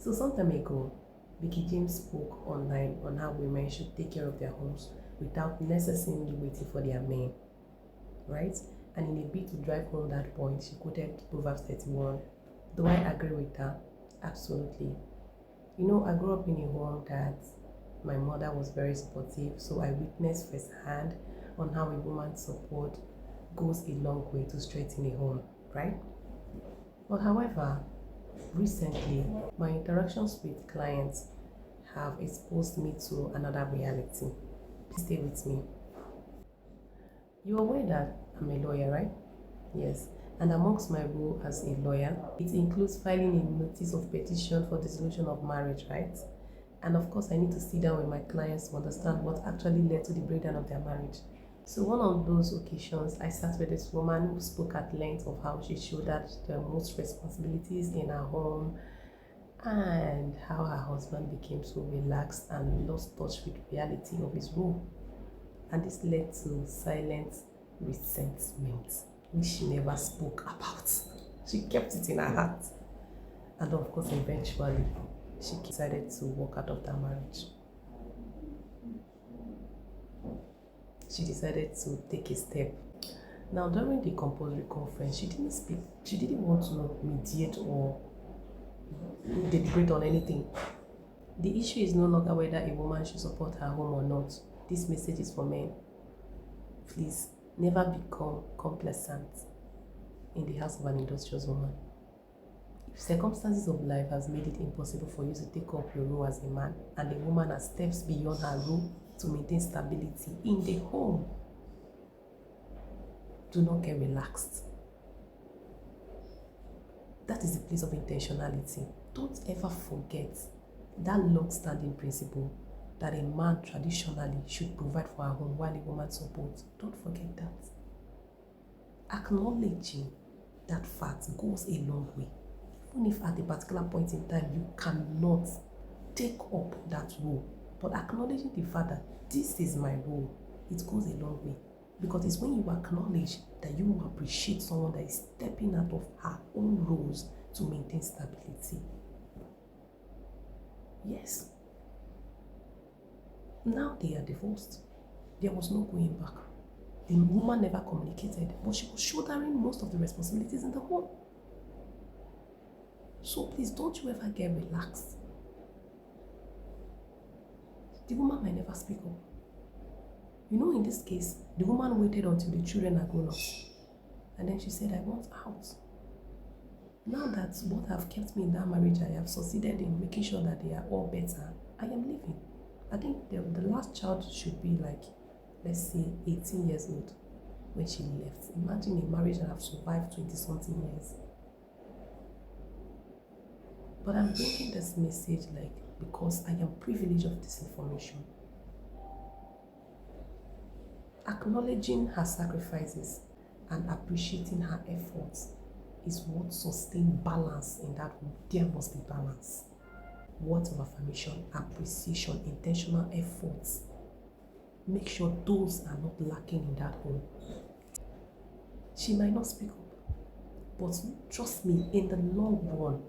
So some time ago, Vicky James spoke online on how women should take care of their homes without necessarily waiting for their men, right? And in a bid to drive home that point, she quoted Proverbs 31. Do I agree with her? Absolutely. You know, I grew up in a home that my mother was very supportive, so I witnessed firsthand on how a woman's support goes a long way to strengthen a home, right? But however, recently, my interactions with clients have exposed me to another reality. Please stay with me. You're aware that I'm a lawyer, right? Yes. And amongst my role as a lawyer, it includes filing a notice of petition for dissolution of marriage, right? And of course, I need to sit down with my clients to understand what actually led to the breakdown of their marriage. So one of those occasions, I sat with this woman who spoke at length of how she shouldered the most responsibilities in her home and how her husband became so relaxed and lost touch with reality of his role. And this led to silent resentment, which she never spoke about. She kept it in her heart. And of course, eventually, she decided to walk out of that marriage. She decided to take a step. Now, during the compulsory conference, she didn't speak. She didn't want to mediate or deliberate on anything. The issue is no longer whether a woman should support her home or not. This message is for men. Please, never become complacent in the house of an industrious woman. If circumstances of life has made it impossible for you to take up your role as a man, and a woman has steps beyond her role to maintain stability in the home, do not get relaxed. That is the place of intentionality. Don't ever forget that long-standing principle that a man traditionally should provide for her home while a woman supports. Don't forget that. Acknowledging that fact goes a long way. Even if at a particular point in time you cannot take up that role, but acknowledging the fact that this is my role, it goes a long way. Because it's when you acknowledge that you appreciate someone that is stepping out of her own roles to maintain stability. Yes. Now they are divorced. There was no going back. The woman never communicated, but she was shouldering most of the responsibilities in the home. So please, don't you ever get relaxed. The woman might never speak up. You know, in this case, the woman waited until the children are grown up. And then she said, I want out. Now that what have kept me in that marriage, I have succeeded in making sure that they are all better, I am leaving. I think the last child should be like, let's say, 18 years old when she left. Imagine a marriage that have survived 20-something years. But I'm bringing this message because I am privileged of this information. Acknowledging her sacrifices and appreciating her efforts is what sustains balance in that home. There must be balance. Words of affirmation, appreciation, intentional efforts. Make sure those are not lacking in that home. She might not speak up, but trust me, in the long run,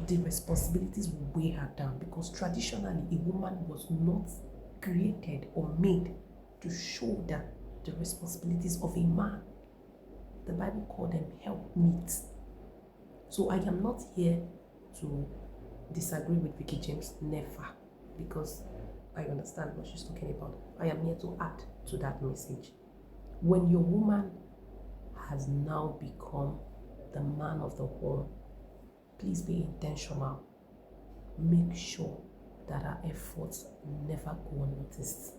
the responsibilities will weigh her down, because traditionally a woman was not created or made to shoulder the responsibilities of a man. The Bible called them helpmeets. So I am not here to disagree with Vicky James, never, because I understand what she's talking about. I am here to add to that message. When your woman has now become the man of the home, please be intentional. Make sure that her efforts never go unnoticed.